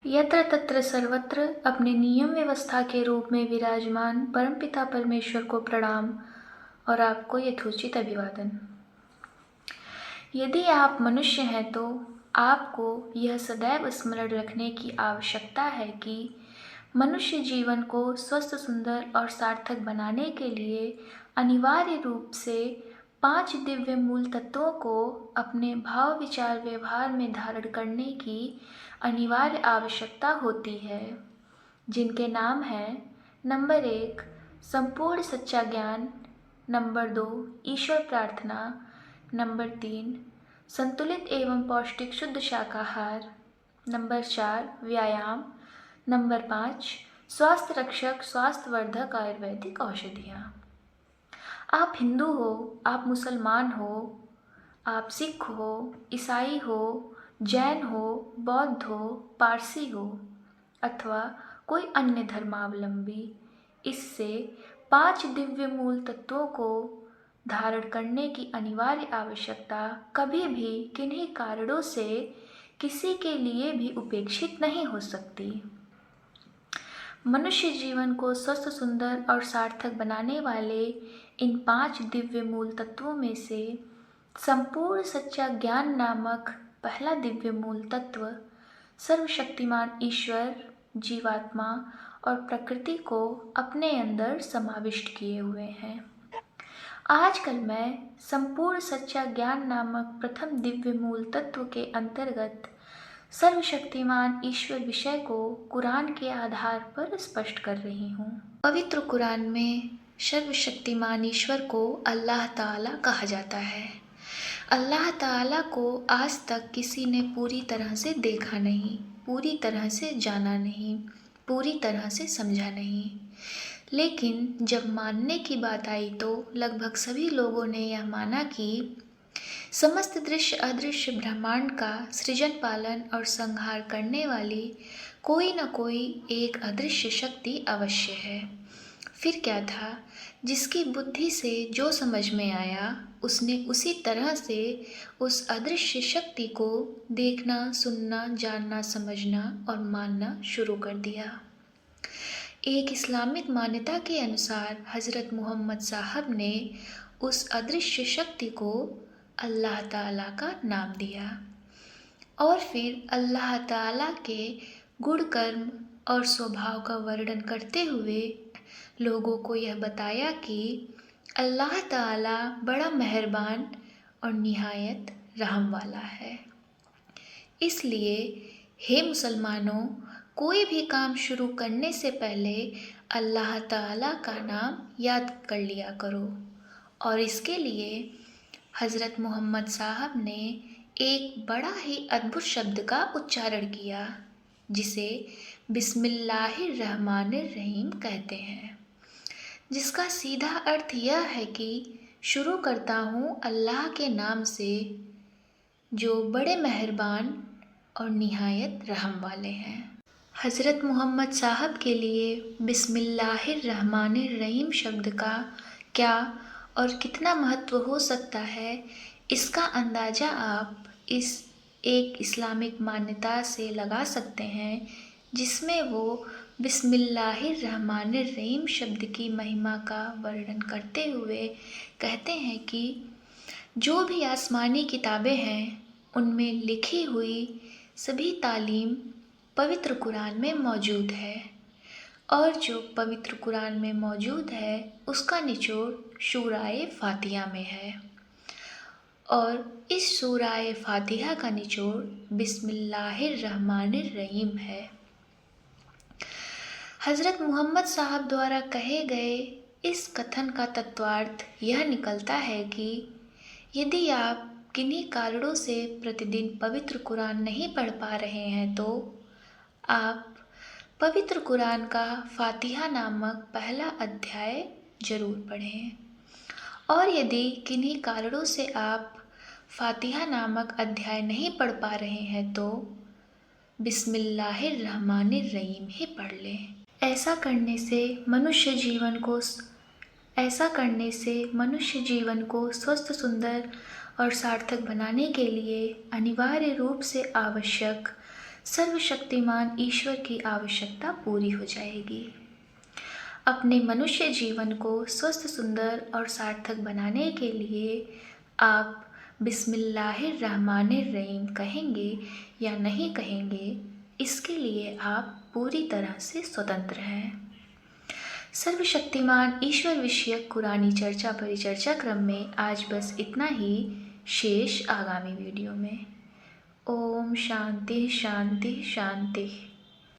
यत्र तत्र सर्वत्र अपने नियम व्यवस्था के रूप में विराजमान परमपिता परमेश्वर को प्रणाम और आपको यथोचित अभिवादन। यदि आप मनुष्य हैं तो आपको यह सदैव स्मरण रखने की आवश्यकता है कि मनुष्य जीवन को स्वस्थ, सुंदर और सार्थक बनाने के लिए अनिवार्य रूप से 5 दिव्य मूल तत्वों को अपने भाव, विचार, व्यवहार में धारण करने की अनिवार्य आवश्यकता होती है, जिनके नाम हैं नंबर 1 संपूर्ण सच्चा ज्ञान, नंबर 2 ईश्वर प्रार्थना, नंबर 3 संतुलित एवं पौष्टिक शुद्ध शाकाहार, नंबर 4 व्यायाम, नंबर 5 स्वास्थ्य रक्षक, स्वास्थ्यवर्धक आयुर्वेदिक औषधियाँ। आप हिंदू हो, आप मुसलमान हो, आप सिख हो, ईसाई हो, जैन हो, बौद्ध हो, पारसी हो अथवा कोई अन्य धर्मावलंबी, इससे 5 दिव्य मूल तत्वों को धारण करने की अनिवार्य आवश्यकता कभी भी किन्हीं कारणों से किसी के लिए भी उपेक्षित नहीं हो सकती। मनुष्य जीवन को स्वस्थ, सुंदर और सार्थक बनाने वाले इन 5 दिव्य मूल तत्वों में से संपूर्ण सच्चा ज्ञान नामक पहला दिव्य मूल तत्व सर्वशक्तिमान ईश्वर, जीवात्मा और प्रकृति को अपने अंदर समाविष्ट किए हुए हैं। आजकल मैं संपूर्ण सच्चा ज्ञान नामक प्रथम दिव्य मूल तत्व के अंतर्गत सर्वशक्तिमान ईश्वर विषय को कुरान के आधार पर स्पष्ट कर रही हूँ। पवित्र कुरान में सर्वशक्तिमान ईश्वर को अल्लाह ताला कहा जाता है। अल्लाह ताला को आज तक किसी ने पूरी तरह से देखा नहीं, पूरी तरह से जाना नहीं, पूरी तरह से समझा नहीं, लेकिन जब मानने की बात आई तो लगभग सभी लोगों ने यह माना कि समस्त दृश्य अदृश्य ब्रह्मांड का सृजन, पालन और संहार करने वाली कोई न कोई एक अदृश्य शक्ति अवश्य है। फिर क्या था, जिसकी बुद्धि से जो समझ में आया उसने उसी तरह से उस अदृश्य शक्ति को देखना, सुनना, जानना, समझना और मानना शुरू कर दिया। एक इस्लामिक मान्यता के अनुसार हज़रत मोहम्मद साहब ने उस अदृश्य शक्ति को अल्लाह ताला का नाम दिया और फिर अल्लाह ताला के गुण, कर्म और स्वभाव का वर्णन करते हुए लोगों को यह बताया कि अल्लाह ताला बड़ा मेहरबान और निहायत रहम वाला है। इसलिए हे मुसलमानों, कोई भी काम शुरू करने से पहले अल्लाह ताला का नाम याद कर लिया करो। और इसके लिए हज़रत मोहम्मद साहब ने एक बड़ा ही अद्भुत शब्द का उच्चारण किया, जिसे बिस्मिल्लाहिर्रहमानिर्रहीम कहते हैं, जिसका सीधा अर्थ यह है कि शुरू करता हूँ अल्लाह के नाम से जो बड़े मेहरबान और निहायत रहम वाले हैं। हज़रत मोहम्मद साहब के लिए बिस्मिल्लाहिर्रहमानिर्रहीम शब्द का क्या और कितना महत्व हो सकता है, इसका अंदाज़ा आप इस एक इस्लामिक मान्यता से लगा सकते हैं, जिसमें वो बिस्मिल्लाहिर्रहमानिर्रहीम शब्द की महिमा का वर्णन करते हुए कहते हैं कि जो भी आसमानी किताबें हैं उनमें लिखी हुई सभी तालीम पवित्र कुरान में मौजूद है और जो पवित्र कुरान में मौजूद है उसका निचोड़ सूराए फातिहा में है और इस सूराए फातिहा का निचोड़ बिस्मिल्लाहिर्रहमानिर्रहीम है। हज़रत मोहम्मद साहब द्वारा कहे गए इस कथन का तत्वार्थ यह निकलता है कि यदि आप किन्हीं कारणों से प्रतिदिन पवित्र कुरान नहीं पढ़ पा रहे हैं तो आप पवित्र कुरान का फातिहा नामक पहला अध्याय जरूर पढ़ें। और यदि किन्हीं कारणों से आप फातिहा नामक अध्याय नहीं पढ़ पा रहे हैं तो बिस्मिल्लाहिर्रहमानिर्रहीम ही पढ़ लें। ऐसा करने से मनुष्य जीवन को स्वस्थ, सुंदर और सार्थक बनाने के लिए अनिवार्य रूप से आवश्यक सर्वशक्तिमान ईश्वर की आवश्यकता पूरी हो जाएगी। अपने मनुष्य जीवन को स्वस्थ, सुंदर और सार्थक बनाने के लिए आप बिस्मिल्लाहिर्रहमानिर्रहीम कहेंगे या नहीं कहेंगे, इसके लिए आप पूरी तरह से स्वतंत्र हैं। सर्वशक्तिमान ईश्वर विषयक कुरानी चर्चा परिचर्चा क्रम में आज बस इतना ही। शेष आगामी वीडियो में। ओम शांति शांति शांति।